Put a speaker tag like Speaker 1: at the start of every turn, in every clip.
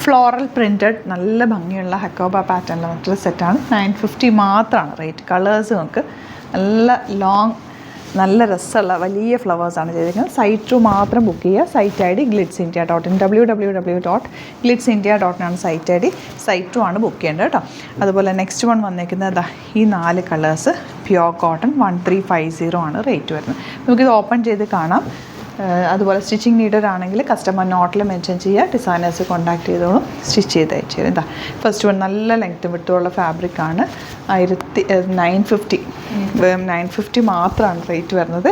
Speaker 1: Floral printed നല്ല ഭംഗിയുള്ള ഹക്കോബ പാറ്റേണിലെ മറ്റൊരു സെറ്റാണ്. 950 മാത്രമാണ് റേറ്റ്. കളേഴ്സ് നമുക്ക് നല്ല ലോങ് നല്ല രസമുള്ള വലിയ ഫ്ലവേഴ്സാണ് ചെയ്തിരിക്കുന്നത്. സൈറ്റ് 2 മാത്രം ബുക്ക് ചെയ്യുക. Site I D glitzindia.in www.glitzindia.in site I D. Site 2 ആണ് ബുക്ക് ചെയ്യേണ്ടത് കേട്ടോ. അതുപോലെ നെക്സ്റ്റ് വൺ വന്നേക്കുന്നത് ഈ 4 കളേഴ്സ് പ്യോർ കോട്ടൺ 1350 ആണ് റേറ്റ് വരുന്നത്. നമുക്കിത് ഓപ്പൺ ചെയ്ത് കാണാം. അതുപോലെ സ്റ്റിച്ചിങ് നീഡഡ് ആണെങ്കിൽ കസ്റ്റമർ നോട്ടിൽ മെൻഷൻ ചെയ്യുക. ഡിസൈനേഴ്സ് കോൺടാക്ട് ചെയ്തോളും, സ്റ്റിച്ച് ചെയ്ത് അയച്ചു തരും. എന്താ ഫസ്റ്റ് വൺ നല്ല ലെങ്ത്തും വിട്ടുള്ള ഫാബ്രിക്കാണ്. 950 മാത്രമാണ് റേറ്റ് വരുന്നത്.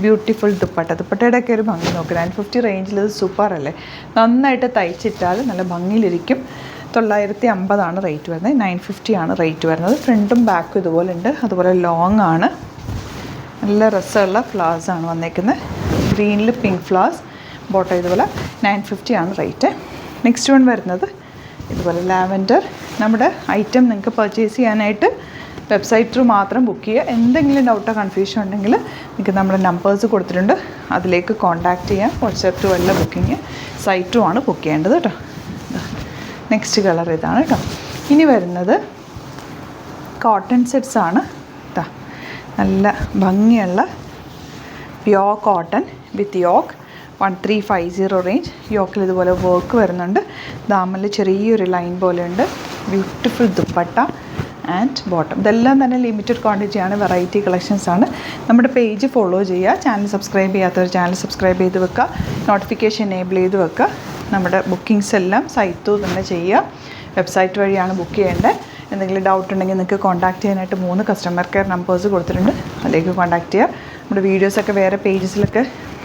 Speaker 1: ബ്യൂട്ടിഫുൾ ദുപ്പട്ടയുടെ ഒക്കെ ഒരു ഭംഗി നോക്കുക. 950 റേഞ്ചിൽ ഇത് സൂപ്പർ അല്ലേ. നന്നായിട്ട് തയ്ച്ചിട്ടാൽ നല്ല ഭംഗിയിലിരിക്കും. 950 ആണ് റേറ്റ് വരുന്നത്. 950 ആണ് റേറ്റ് വരുന്നത്. ഫ്രണ്ടും ബാക്കും ഇതുപോലെ ഉണ്ട്. അതുപോലെ ലോങ് ആണ്. നല്ല രസമുള്ള ഫ്ലവേഴ്സാണ് വന്നേക്കുന്നത്. ഗ്രീനിൽ പിങ്ക് ഫ്ലവേഴ്സ്. ബോട്ടം ഇതുപോലെ 950 ആണ് റേറ്റ്. നെക്സ്റ്റ് വൺ വരുന്നത് ഇതുപോലെ ലാവൻഡർ. നമ്മുടെ ഐറ്റം നിങ്ങൾക്ക് പർച്ചേസ് ചെയ്യാനായിട്ട് വെബ്സൈറ്റ് ത്രൂ മാത്രം ബുക്ക് ചെയ്യുക. എന്തെങ്കിലും ഡൗട്ടോ കൺഫ്യൂഷൻ ഉണ്ടെങ്കിൽ നിങ്ങൾക്ക് നമ്മുടെ നമ്പേഴ്സ് കൊടുത്തിട്ടുണ്ട്, അതിലേക്ക് കോൺടാക്റ്റ് ചെയ്യാം. വാട്സാപ്പ് ത്രൂ അല്ല ബുക്കിങ്, സൈറ്റ് ത്രൂ ആണ് ബുക്ക് ചെയ്യേണ്ടത് കേട്ടോ. നെക്സ്റ്റ് കളർ ഇതാണ് കേട്ടോ. ഇനി വരുന്നത് കോട്ടൺ സെറ്റ്സ് ആണ്. നല്ല ഭംഗിയുള്ള പ്യോർ കോട്ടൺ വിത്ത് യോക്ക് 1350 റേഞ്ച്. യോക്കിൽ ഇതുപോലെ വർക്ക് വരുന്നുണ്ട്. ദാമനിൽ ചെറിയൊരു ലൈൻ പോലെ ഉണ്ട്. Beautiful dupatta and bottom. ഇതെല്ലാം തന്നെ ലിമിറ്റഡ് ക്വാണ്ടിറ്റിയാണ്, വെറൈറ്റി കളക്ഷൻസ് ആണ്. നമ്മുടെ പേജ് ഫോളോ ചെയ്യുക. ചാനൽ സബ്സ്ക്രൈബ് ചെയ്യാത്തവർ ചാനൽ സബ്സ്ക്രൈബ് ചെയ്ത് വെക്കുക. നോട്ടിഫിക്കേഷൻ എനേബിൾ ചെയ്ത് വെക്കുക. നമ്മുടെ ബുക്കിംഗ്സ് എല്ലാം സൈറ്റ് ത്രൂ തന്നെ ചെയ്യുക. വെബ്സൈറ്റ് വഴിയാണ് ബുക്ക് ചെയ്യേണ്ടത്. എന്തെങ്കിലും ഡൗട്ട് ഉണ്ടെങ്കിൽ നിങ്ങൾക്ക് കോൺടാക്ട് ചെയ്യാനായിട്ട് 3 കസ്റ്റമർ കെയർ നമ്പേഴ്സ് കൊടുത്തിട്ടുണ്ട്, അതിലേക്ക് കോൺടാക്ട് ചെയ്യുക. നമ്മുടെ വീഡിയോസൊക്കെ വേറെ പേജസിലൊക്കെ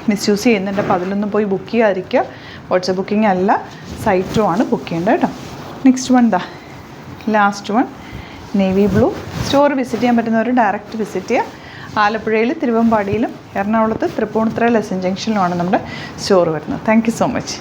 Speaker 1: മിസ്യൂസ് ചെയ്യുന്നുണ്ട്, അപ്പോൾ അതിലൊന്നും പോയി ബുക്ക് ചെയ്യാതിരിക്കുക. വാട്സപ്പ് ബുക്കിംഗ് അല്ല, സൈറ്റ് ത്രൂ ആണ് ബുക്ക് ചെയ്യേണ്ടത് കേട്ടോ. Next one last one navy blue. Store visit ചെയ്യാൻ പറ്റുന്നവർ ഡയറക്റ്റ് വിസിറ്റ് ചെയ്യുക. ആലപ്പുഴയിൽ, തിരുവമ്പാടിയിലും, എറണാകുളത്ത് തൃപ്പൂണിത്തുറ ലെസൺ ജംഗ്ഷനിലുമാണ് നമ്മുടെ സ്റ്റോർ വരുന്നത്. Thank you so much.